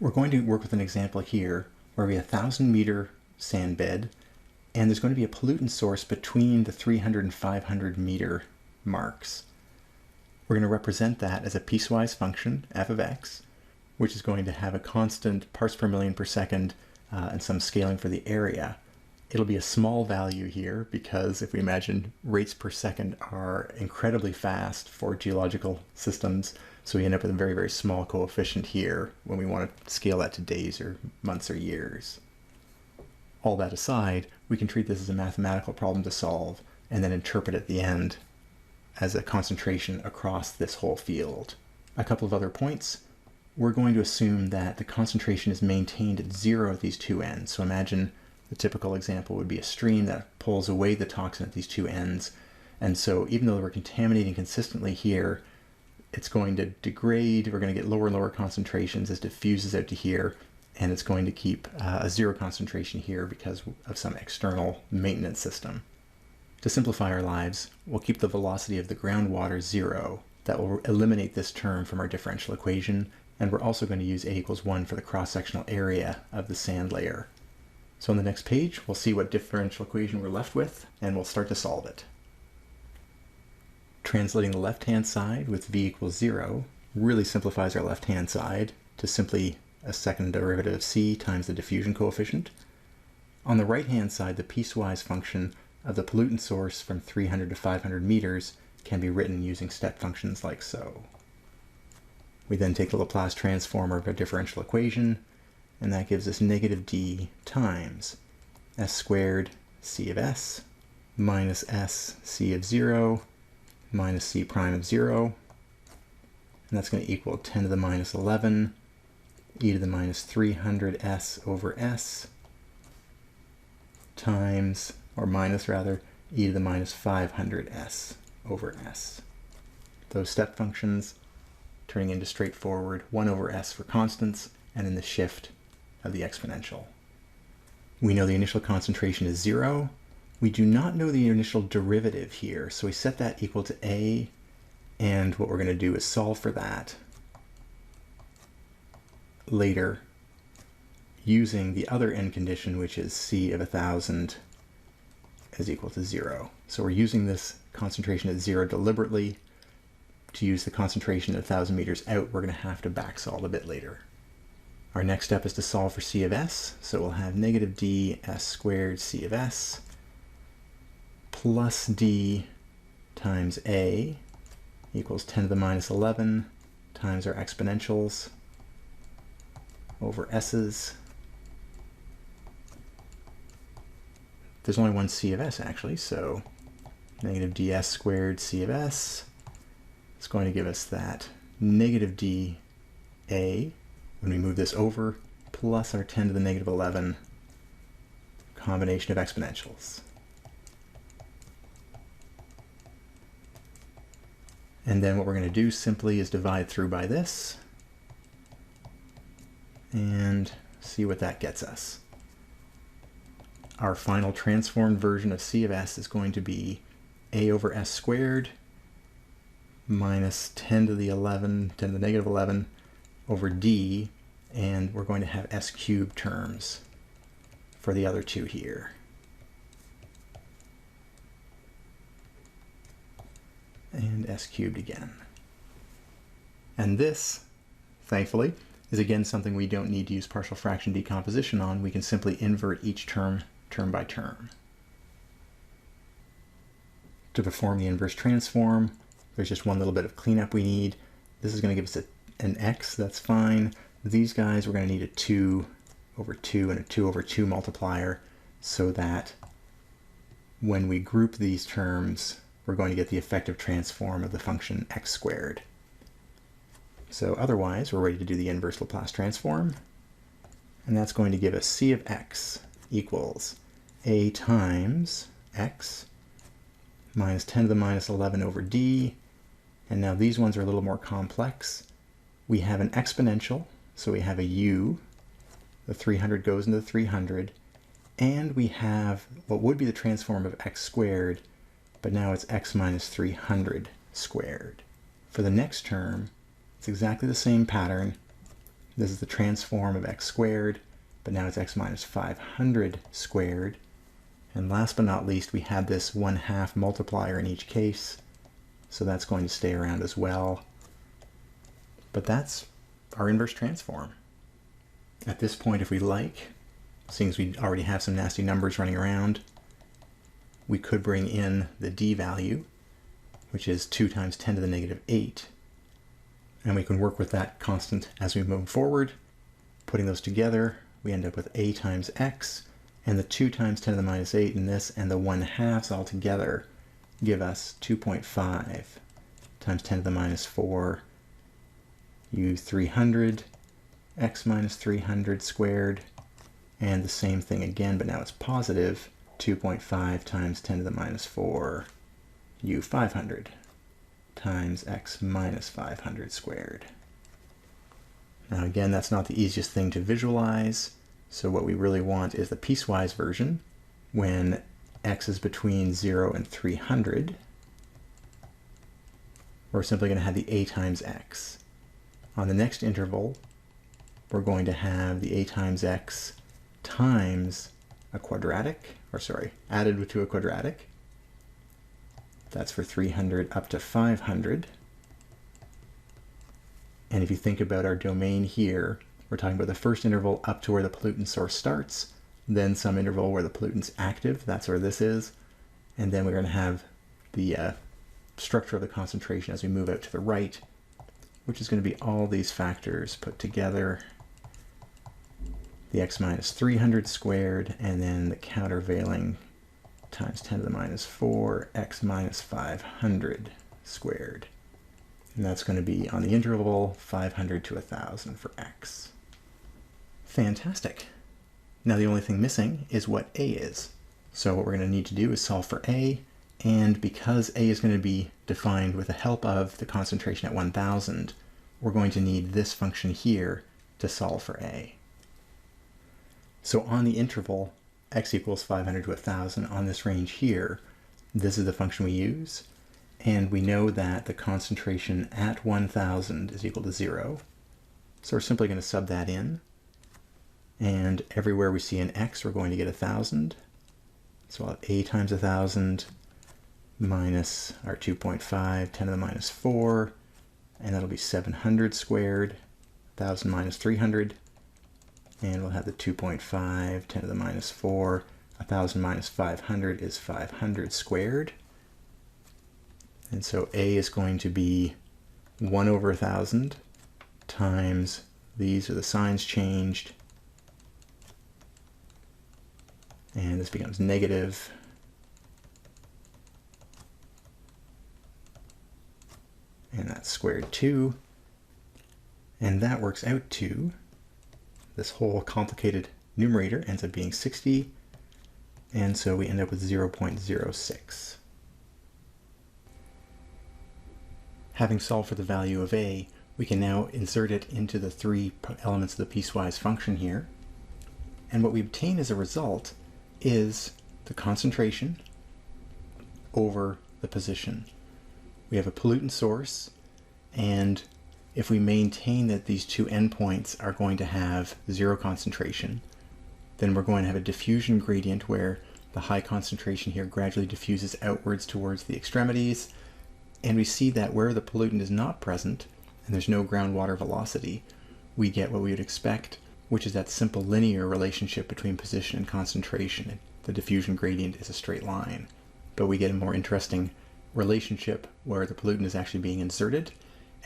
We're going to work with an example here where we have a 1,000-meter sand bed, and there's going to be a pollutant source between the 300 and 500-meter marks. We're going to represent that as a piecewise function, f of x, which is going to have a constant parts per million per second and some scaling for the area. It'll be a small value here because if we imagine rates per second are incredibly fast for geological systems, so we end up with a very, very small coefficient here when we want to scale that to days or months or years. All that aside, we can treat this as a mathematical problem to solve and then interpret at the end as a concentration across this whole field. A couple of other points. We're going to assume that the concentration is maintained at zero at these two ends. So imagine the typical example would be a stream that pulls away the toxin at these two ends. And so even though we're contaminating consistently here, it's going to degrade. We're going to get lower and lower concentrations as it diffuses out to here. And it's going to keep a zero concentration here because of some external maintenance system. To simplify our lives, we'll keep the velocity of the groundwater zero. That will eliminate this term from our differential equation. And we're also going to use a = 1 for the cross-sectional area of the sand layer. So on the next page, we'll see what differential equation we're left with, and we'll start to solve it. Translating the left-hand side with v = 0 really simplifies our left-hand side to simply a second derivative of c times the diffusion coefficient. On the right-hand side, the piecewise function of the pollutant source from 300 to 500 meters can be written using step functions like so. We then take the Laplace transform of a differential equation, and that gives us negative d times s squared c of s minus s c of 0 minus c prime of 0. And that's going to equal 10 to the minus 11 e to the minus 300 s over s times, or minus rather, e to the minus 500 s over s. Those step functions turning into straightforward 1 over s for constants, and then the shift of the exponential. We know the initial concentration is 0. We do not know the initial derivative here, so we set that equal to a, and what we're going to do is solve for that later using the other end condition, which is c of 1,000 is equal to 0. So we're using this concentration at 0 deliberately. To use the concentration at 1,000 meters out, we're going to have to back solve a bit later. Our next step is to solve for c of s, so we'll have negative d s squared c of s plus d times a equals 10 to the minus 11 times our exponentials over s's. There's only one c of s actually, so negative ds squared c of s is going to give us that negative dA when we move this over, plus our 10 to the negative 11 combination of exponentials. And then what we're going to do simply is divide through by this and see what that gets us. Our final transformed version of c of s is going to be a over s squared minus 10 to the 11, 10 to the negative 11 over d, and we're going to have s cubed terms for the other two here. And s cubed again. And this, thankfully, is again something we don't need to use partial fraction decomposition on. We can simply invert each term, term by term. To perform the inverse transform, there's just one little bit of cleanup we need. This is going to give us an x, that's fine. These guys, we're going to need a 2 over 2 and a 2 over 2 multiplier so that when we group these terms, we're going to get the effective transform of the function x squared. So otherwise, we're ready to do the inverse Laplace transform. And that's going to give us c of x equals a times x minus 10 to the minus 11 over d. And now these ones are a little more complex. We have an exponential, so we have a u. The 300 goes into the 300. And we have what would be the transform of x squared, but now it's x minus 300 squared. For the next term, it's exactly the same pattern. This is the transform of x squared, but now it's x minus 500 squared. And last but not least, we had this 1/2 multiplier in each case, so that's going to stay around as well. But that's our inverse transform. At this point, if we like, seeing as we already have some nasty numbers running around, we could bring in the d value, which is 2 times 10 to the negative 8. And we can work with that constant as we move forward. Putting those together, we end up with a times x, and the 2 times 10 to the minus 8 in this, and the 1/2 all together give us 2.5 times 10 to the minus 4 u 300, x minus 300 squared, and the same thing again, but now it's positive, 2.5 times 10 to the minus 4 u 500 times x minus 500 squared. Now again, that's not the easiest thing to visualize, so what we really want is the piecewise version when x is between 0 and 300. We're simply going to have the a times x. On the next interval, we're going to have the a times x times a quadratic, or sorry, added to a quadratic. That's for 300 up to 500. And if you think about our domain here, we're talking about the first interval up to where the pollutant source starts, then some interval where the pollutant's active, that's where this is, and then we're going to have the structure of the concentration as we move out to the right, which is going to be all these factors put together, the x minus 300 squared, and then the countervailing times 10 to the minus 4 x minus 500 squared. And that's going to be on the interval 500 to 1,000 for x. Fantastic. Now the only thing missing is what a is. So what we're going to need to do is solve for a, and because a is going to be defined with the help of the concentration at 1,000, we're going to need this function here to solve for a. So on the interval x equals 500 to 1,000 on this range here, this is the function we use, and we know that the concentration at 1,000 is equal to 0. So we're simply going to sub that in, and everywhere we see an x, we're going to get 1,000. So I'll have a times 1,000 minus our 2.5, 10 to the minus 4, and that'll be 700 squared, 1,000 minus 300, and we'll have the 2.5, 10 to the minus 4, 1,000 minus 500 is 500 squared. And so a is going to be 1 over 1,000 times, these are the signs changed, and this becomes negative, and that's squared 2, and that works out to, this whole complicated numerator ends up being 60, and so we end up with 0.06. Having solved for the value of a, we can now insert it into the 3 elements of the piecewise function here, and what we obtain as a result is the concentration over the position. We have a pollutant source, and if we maintain that these two endpoints are going to have 0 concentration, then we're going to have a diffusion gradient where the high concentration here gradually diffuses outwards towards the extremities, and we see that where the pollutant is not present and there's no groundwater velocity, we get what we would expect, which is that simple linear relationship between position and concentration. The diffusion gradient is a straight line, but we get a more interesting relationship where the pollutant is actually being inserted,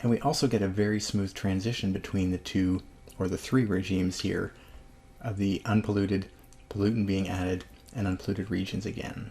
and we also get a very smooth transition between the 2 or the 3 regimes here of the unpolluted, pollutant being added, and unpolluted regions again.